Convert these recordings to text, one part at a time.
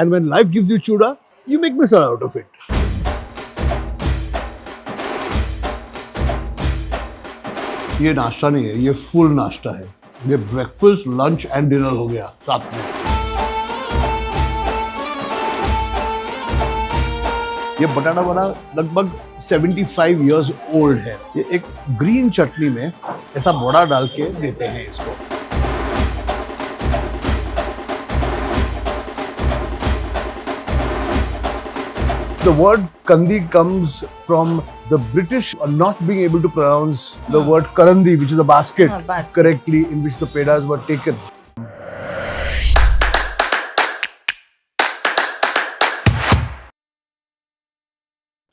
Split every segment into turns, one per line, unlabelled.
And when life gives you chuda, you make misal out of it. ये नाश्ता नहीं है, ये फुल नाश्ता है। ये ब्रेकफास्ट, लंच एंड डिनर हो गया साथ में। ये बटाटा वड़ा लगभग 75 इयर्स ओल्ड है। ये एक ग्रीन चटनी में ऐसा वड़ा डाल के देते हैं इसको। The word kandi comes from the British not being able to pronounce the word karandi, which is a basket, correctly, in which the pedas were taken.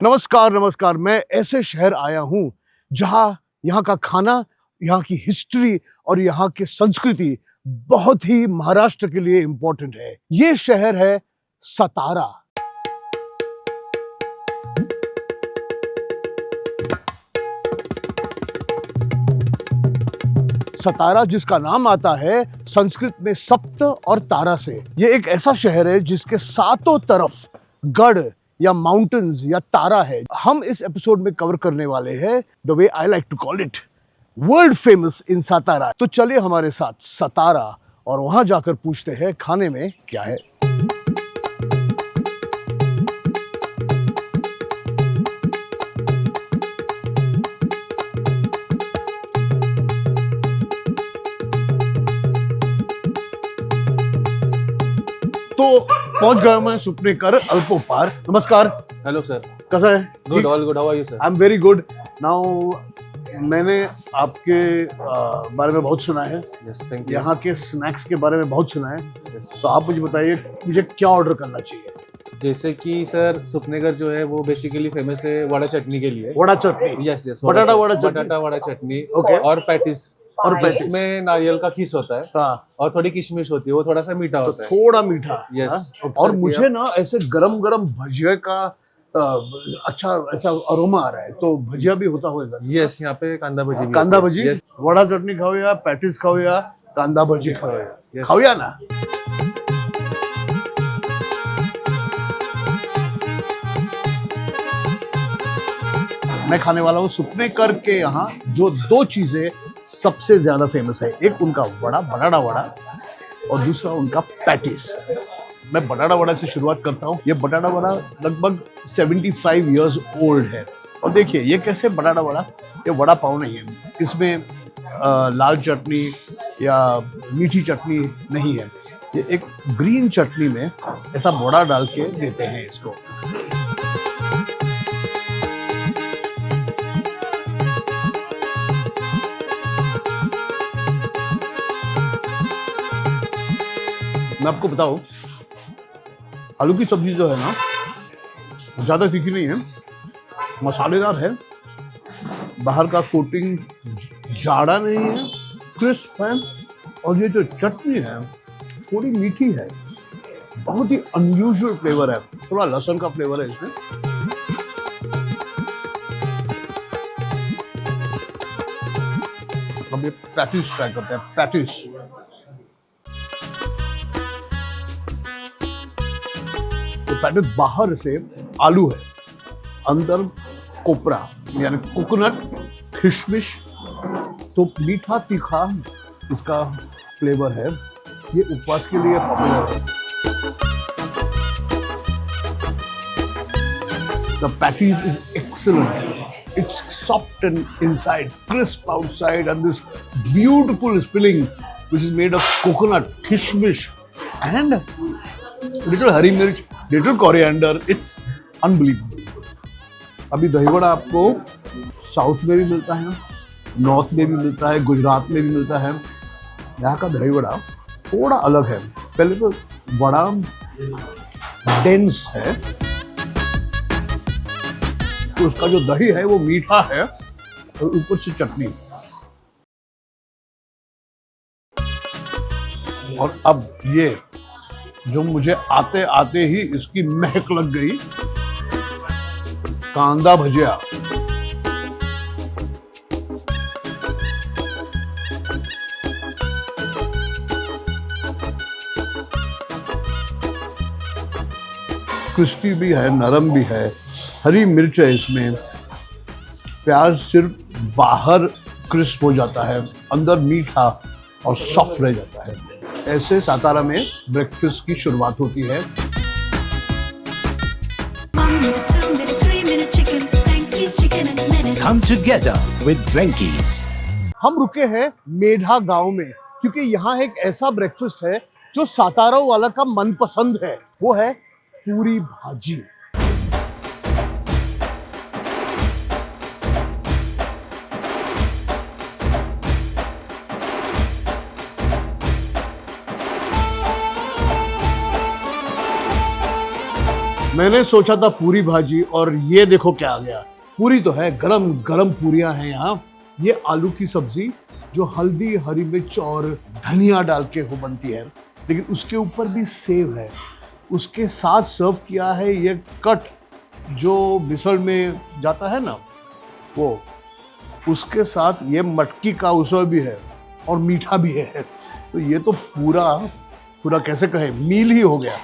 नमस्कार नमस्कार, मैं ऐसे शहर आया हूं जहां यहाँ का खाना, यहाँ की हिस्ट्री और यहाँ की संस्कृति बहुत ही महाराष्ट्र के लिए इंपॉर्टेंट है। ये शहर है सतारा। सतारा जिसका नाम आता है संस्कृत में सप्त और तारा से। ये एक ऐसा शहर है जिसके सातों तरफ गढ़ या माउंटेन्स या तारा है। हम इस एपिसोड में कवर करने वाले हैं the way I like to call it world famous in Satara. तो चलिए हमारे साथ सतारा और वहां जाकर पूछते हैं खाने में क्या है। तो पहुंच गया मैं सुपनेकर अल्पोपार। नमस्कार।
हेलो सर,
कैसा है?
Good, all good, how are you sir?
I am very good. Now मैंने आपके बारे में बहुत सुना है।
Yes, thank you.
यहाँ के स्नैक्स के बारे में बहुत सुना है।
Yes.
तो आप मुझे बताइए मुझे क्या ऑर्डर करना चाहिए।
जैसे कि सर सुपनेकर जो है वो बेसिकली फेमस है वड़ा चटनी के लिए।
वड़ा चटनी?
यस यस,
बटाटा वड़ा चटनी।
बटाटा वड़ा चटनी
Okay.
और पैटिस।
और पैटिस
जिसमें नारियल का खीस होता है
हाँ,
और थोड़ी किशमिश होती है, वो थोड़ा सा मीठा
तो
होता है।
थोड़ा मीठा।
Yes.
हाँ? और मुझे ना ऐसे गरम गरम भजिया का अच्छा ऐसा अरोमा आ रहा है, तो भजिया भी होता होगा।
यस, यहाँ पे कांदा भजी भी
कांदा
होती है।
भजी,
Yes.
वड़ा चटनी खाऊया, पैटिस खाऊया, कांदा भजी खाऊया।
Yes.
खाऊया ना। मैं खाने वाला हूँ सुपनेकर के यहाँ जो दो चीजें सबसे ज्यादा फेमस है। एक उनका वड़ा, बटाटा वड़ा, और दूसरा उनका पैटिस। मैं बटाटा वड़ा से शुरुआत करता हूँ। ये बटाटा वड़ा लगभग 75 इयर्स ओल्ड है। और देखिए ये कैसे बटाटा वड़ा, ये वड़ा पाव नहीं है, इसमें लाल चटनी या मीठी चटनी नहीं है। ये एक ग्रीन चटनी में ऐसा वड़ा डाल के देते हैं इसको। मैं आपको बताऊं, आलू की सब्जी जो है ना ज़्यादा तीखी नहीं है, मसालेदार है, बाहर का कोटिंग जाड़ा नहीं है, क्रिस्प है, और ये जो चटनी है थोड़ी मीठी है, बहुत ही अनयूजुअल फ्लेवर है, थोड़ा लहसुन का फ्लेवर है इसमें। अब ये पैटिस ट्राई करते हैं। पैटिस पैटिस बाहर से आलू है, अंदर कोपरा यानी कोकोनट, किशमिश, तो मीठा तीखा इसका फ्लेवर है। ये उपवास के लिए पॉपुलर है। The patties is excellent. It's soft and inside, crisp outside, and this beautiful filling which is made of coconut, kishmish, and little हरी मिर्च, little coriander. It's unbelievable. अभी दही वड़ा आपको साउथ में भी मिलता है, नॉर्थ में भी मिलता है, गुजरात में भी मिलता है। यहाँ का दही वड़ा थोड़ा अलग है। पहले तो वड़ा डेंस है, तो उसका जो दही है वो मीठा है, और ऊपर से चटनी। और अब ये जो मुझे आते आते ही इसकी महक लग गई, कांदा भजिया। क्रिस्पी भी है, नरम भी है, हरी मिर्च है इसमें, प्याज सिर्फ बाहर क्रिस्प हो जाता है, अंदर मीठा और सॉफ्ट रह जाता है। ऐसे सातारा में ब्रेकफास्ट की शुरुआत होती है।
1 minute, 2 minute, 3 minute chicken, Frankie's chicken in a minute.
Come together with Venky's.
हम रुके हैं मेढा गांव में, क्योंकि यहाँ एक ऐसा ब्रेकफास्ट है जो सातारा वाला का मनपसंद है। वो है पूरी भाजी। मैंने सोचा था पूरी भाजी, और ये देखो क्या आ गया। पूरी तो है, गरम गरम पूरियां हैं यहाँ। ये आलू की सब्जी जो हल्दी, हरी मिर्च और धनिया डाल के हो बनती है, लेकिन उसके ऊपर भी सेव है। उसके साथ सर्व किया है ये कट जो मिसल में जाता है ना, वो उसके साथ ये मटकी का उसर भी है और मीठा भी है। तो ये तो पूरा पूरा कैसे कहे, मील ही हो गया।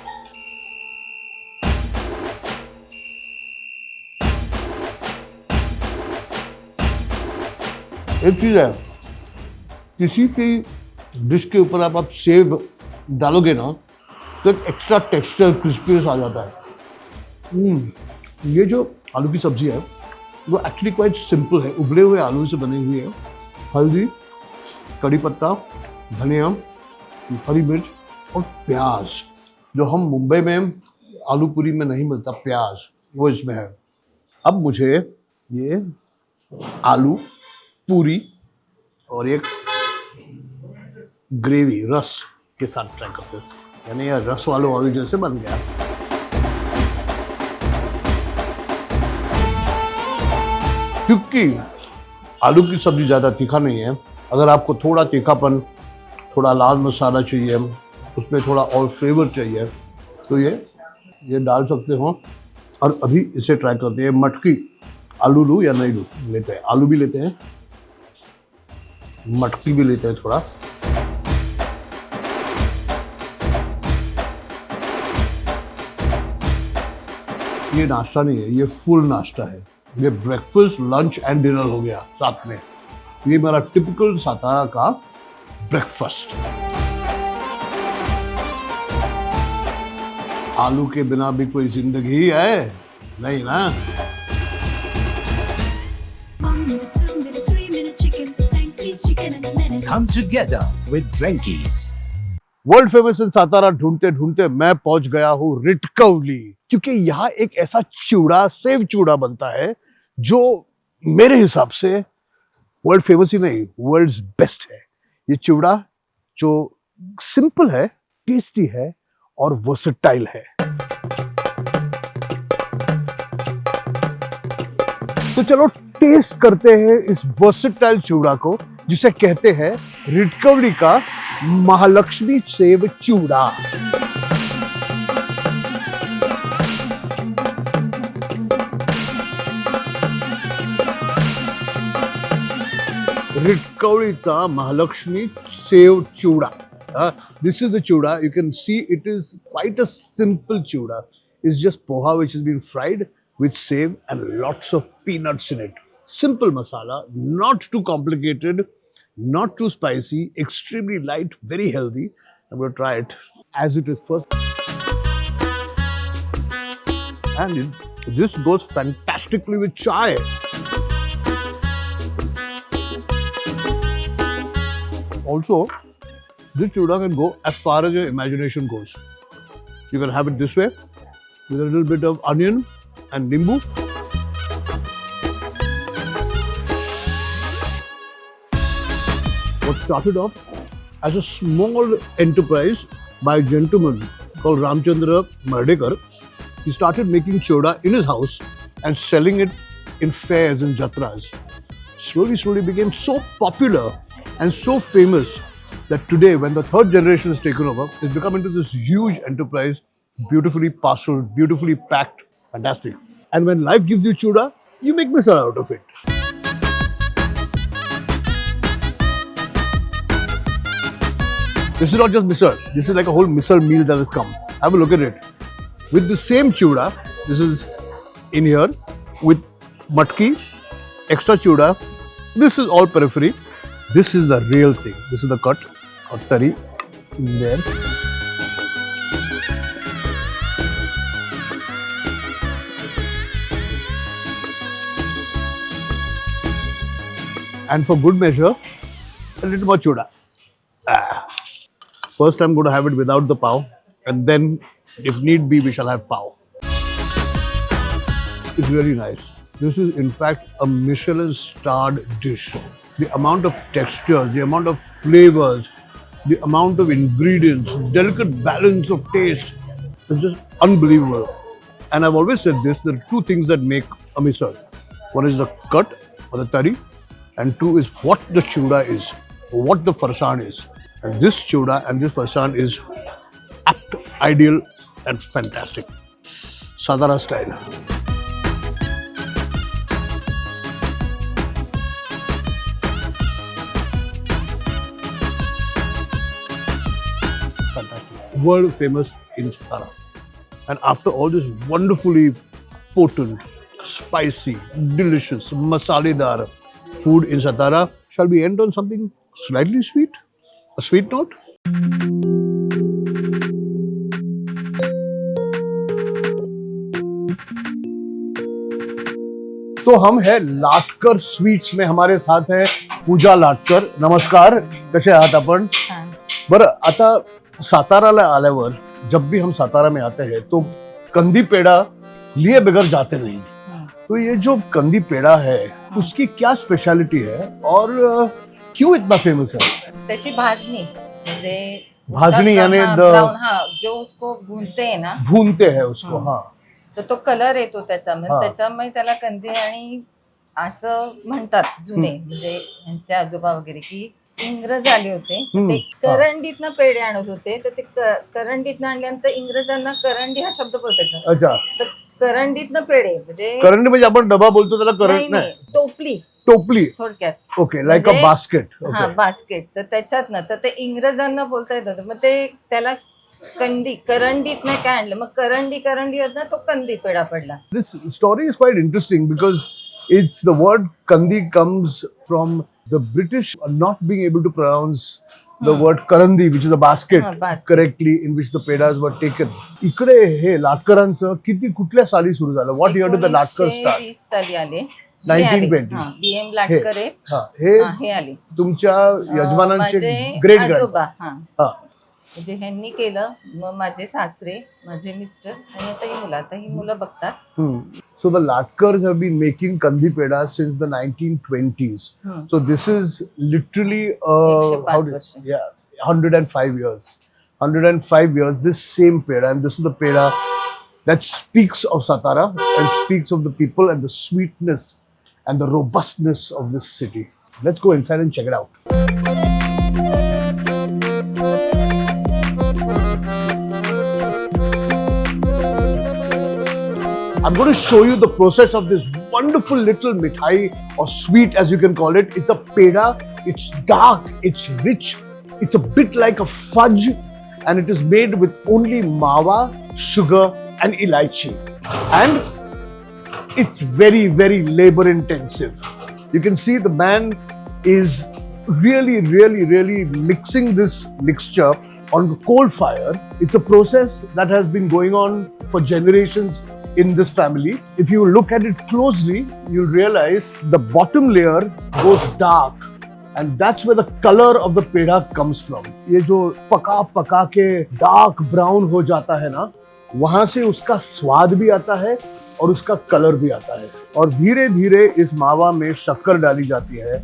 एक चीज है, किसी भी डिश के ऊपर आप सेव डालोगे ना तो एक एक्स्ट्रा टेक्सचर, क्रिस्पीनेस आ जाता है। ये जो आलू की सब्जी है वो एक्चुअली क्वाइट सिंपल है, उबले हुए आलू से बनी हुई है। हल्दी, कड़ी पत्ता, धनिया, हरी मिर्च और प्याज, जो हम मुंबई में आलू पूरी में नहीं मिलता प्याज, वो इसमें है। अब मुझे ये आलू पूरी और एक ग्रेवी रस के साथ ट्राई करते हैं, यानी ये रस वालों वाली जैसे बन गया। क्योंकि आलू की सब्जी ज़्यादा तीखा नहीं है, अगर आपको थोड़ा तीखापन, थोड़ा लाल मसाला चाहिए, उसमें थोड़ा और फ्लेवर चाहिए, तो ये डाल सकते हो। और अभी इसे ट्राई करते हैं। मटकी आलू लूँ या नहीं लूँ, लेते हैं आलू भी लेते हैं, मटकी भी लेते हैं थोड़ा। ये नाश्ता नहीं है, ये फुल नाश्ता है। ये ब्रेकफास्ट, लंच एंड डिनर हो गया साथ में। ये मेरा टिपिकल सातारा का ब्रेकफास्ट। आलू के बिना भी कोई जिंदगी है नहीं ना।
1 minute, 2 minute, 3 minute chicken, Frankie's chicken in a minute.
Come together with Venky's.
World famous इन सातारा ढूंढते ढूंढते मैं पहुंच गया हूँ रिटकवली, क्योंकि यहाँ एक ऐसा चूड़ा, सेव चूड़ा बनता है जो मेरे हिसाब से वर्ल्ड फेमस ही नहीं, वर्ल्ड्स बेस्ट है। ये चूड़ा जो सिंपल है, टेस्टी है और वर्सेटाइल है। तो चलो टेस्ट करते हैं इस वर्सेटाइल चूड़ा को, जिसे कहते हैं रिटकवली का महालक्ष्मी सेव चूड़ा। रिटकवलीचा महालक्ष्मी सेव चूड़ा. This is the chuda. You can see it is quite a simple chuda. It's just poha which has been fried with sev and lots of peanuts in it. Simple masala, not too complicated, not too spicy, extremely light, very healthy. I'm going to try it as it is first. And this goes fantastically with chai. Also, this chuda can go as far as your imagination goes. You can have it this way with a little bit of onion and nimbu. What started off as a small enterprise by a gentleman called Ramchandra Mardekar. He started making choda in his house and selling it in fairs and jatras. Slowly became so popular and so famous that today, when the third generation is taken over, it's become into this huge enterprise, beautifully parceled, beautifully packed, fantastic. And when life gives you chuda, you make misal out of it. This is not just misal. This is like a whole misal meal that has come. Have a look at it. with the same chuda. This is in here with matki, extra chuda. This is all periphery. This is the real thing. This is the cut or tari in there. And for good measure, a little more chuda. First, I'm going to have it without the pav, and then, if need be, we shall have pav. It's really nice. This is, in fact, a Michelin-starred dish. The amount of textures, the amount of flavors, the amount of ingredients, delicate balance of taste is just unbelievable. And I've always said this: there are two things that make a misal. One is the cut or the tari, and two is what the chuda is, what the farsan is. And this chuda and this farsan is apt, ideal, and fantastic. Satara style. Fantastic. World famous in Satara. And after all this wonderfully potent, spicy, delicious, masaledar food in Satara, shall we end on something slightly sweet? A sweet note? तो हम है Latkar sweets में, हमारे साथ है पूजा लाटकर. नमस्कार, कसे आहात आपण? बरं, आता साताराला आल्यावर जब भी हम सातारा में आते हैं तो कंदी पेड़ा लिए बगैर जाते नहीं. तो ये जो कंदी पेड़ा है उसकी क्या स्पेशलिटी है और क्यों इतना फेमस है?
त्याची भाजणी म्हणजे
भाजणी यानी
ब्राउन, हा, जो उसको भूनते हैं ना,
भूनते हैं उसको. हाँ,
तर तो कलर येतो त्याचा,
हा.
म्हणजे त्याच्यामुळे त्याला कंदी आणि असं म्हणतात जुने, म्हणजे यांचे आजोबा वगैरे, की इंग्रज आले होते
हम्म.
ते करंडीतनं पेढे आणत होते, तर ते करंडीतनं आणल्यानंतर इंग्रजांना करंडी हा शब्द बोलतात.
अच्छा.
तर करंडीतनं पेढे म्हणजे
करंडी म्हणजे आपण डबा बोलतो त्याला
नाही,
करंट
नाही,
नाही,
टोपली
टोपली.
थोडक्यात.
ओके, लाईक अ
म्हणजे-
बास्केट.
हा, बास्केट. तर त्याच्यात ना, तर ते इंग्रजांना बोलता येत होतं, मग ते त्याला करंडीत नाही काय आणलं, मग करंडी होत ना, तो कंदी पेढा पडला.
This story is quite interesting because it's the word kandi comes from the British not being able to pronounce the word karandi, which is a basket,
basket.
correctly, in which the pedas were taken. इकडे हे लाटकरांचं किती कुठल्या साली सुरू झालं? What year did the latkar start?
1920 साली आले.
1920.
BM Latkar आहेत.
हा, हे
हा, हे आले
तुमच्या यजमानांचे
माझे
ग्रेट ग्रँड.
आजोबा. हा,
हा,
म्हणजे ह्यांनी केलं, मग माझे सासरे, माझे मिस्टर आणि आता ही मुलं बघतात.
So the Latkars have been making kandi pedas since the 1920s. So this is literally
105 वर्ष.
105 years. 105 years, this same peda, and this is the peda that speaks of Satara and speaks of the people and the sweetness and the robustness of this city. Let's go inside and check it out. I'm going to show you the process of this wonderful little mithai or sweet, as you can call it. It's a peda. It's dark. It's rich. It's a bit like a fudge, and it is made with only mawa, sugar, and elaichi. And it's very, very labor intensive. You can see the man is really, really, really mixing this mixture on coal fire. It's a process that has been going on for generations in this family. If you look at it closely, you'll realize the bottom layer goes dark, and that's where the color of the peda comes from. ये जो पका के dark brown हो जाता है ना, वहां से उसका स्वाद भी आता है और उसका कलर भी आता है. और धीरे धीरे इस मावा में शक्कर डाली जाती है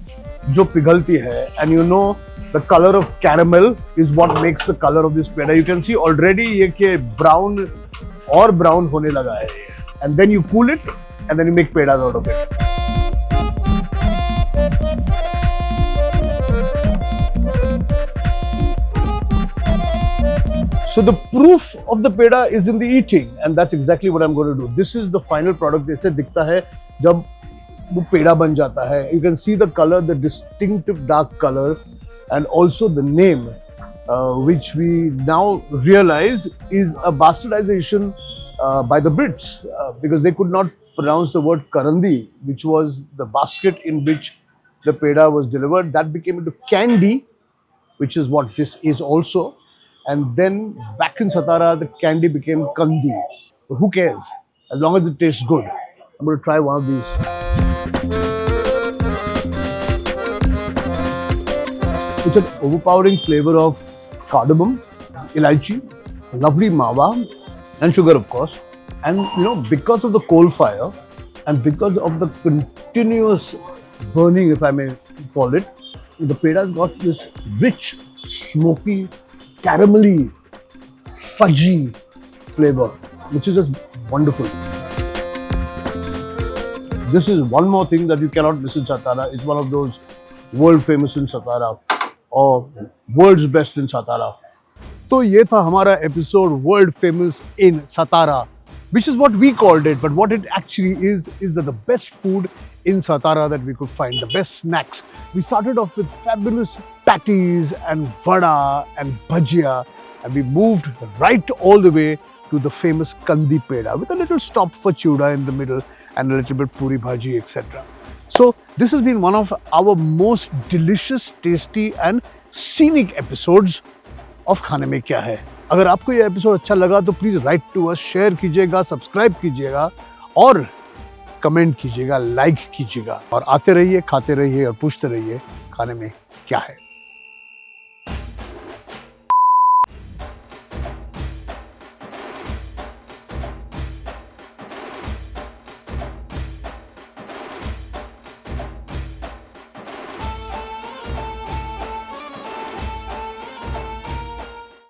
जो पिघलती है. And you know the color of caramel is what makes the color of this peda. You can see already ये के brown और brown होने लगा है. And then you cool it and then you make pedas out of it. So the proof of the peda is in the eating, and that's exactly what I'm going to do. This is the final product. जैसे दिखता है जब वो पेड़ा बन जाता है. You can see the color, the distinctive dark color, and also the name, which we now realize is a bastardization by the Brits because they could not pronounce the word karandi, which was the basket in which the peda was delivered. That became into candy, which is what this is also. And then back in Satara, the candy became kandi. But who cares? As long as it tastes good. I'm going to try one of these. It's an overpowering flavor of cardamom, elaichi, lovely mawa, and sugar, of course. And you know, because of the coal fire and because of the continuous burning, if I may call it, the peda's got this rich, smoky, caramelly, fudgy flavor, which is just wonderful. This is one more thing that you cannot miss in Satara. It's one of those world famous in Satara or world's best in Satara. तो ये था हमारा episode world famous in Satara, which is what we called it, but what it actually is that the best food in Satara that we could find, the best snacks. We started off with fabulous patties and vada and bhajia, and we moved right all the way to the famous kandi peda with a little stop for chuda in the middle and a little bit puri bhaji, etc. So this has been one of our most delicious, tasty and scenic episodes of खाने में क्या है. अगर आपको ये episode अच्छा लगा तो please write to us, share कीजिएगा, सब्सक्राइब कीजिएगा और कमेंट कीजिएगा, लाइक कीजिएगा और आते रहिए, खाते रहिए और पूछते रहिए खाने में क्या है.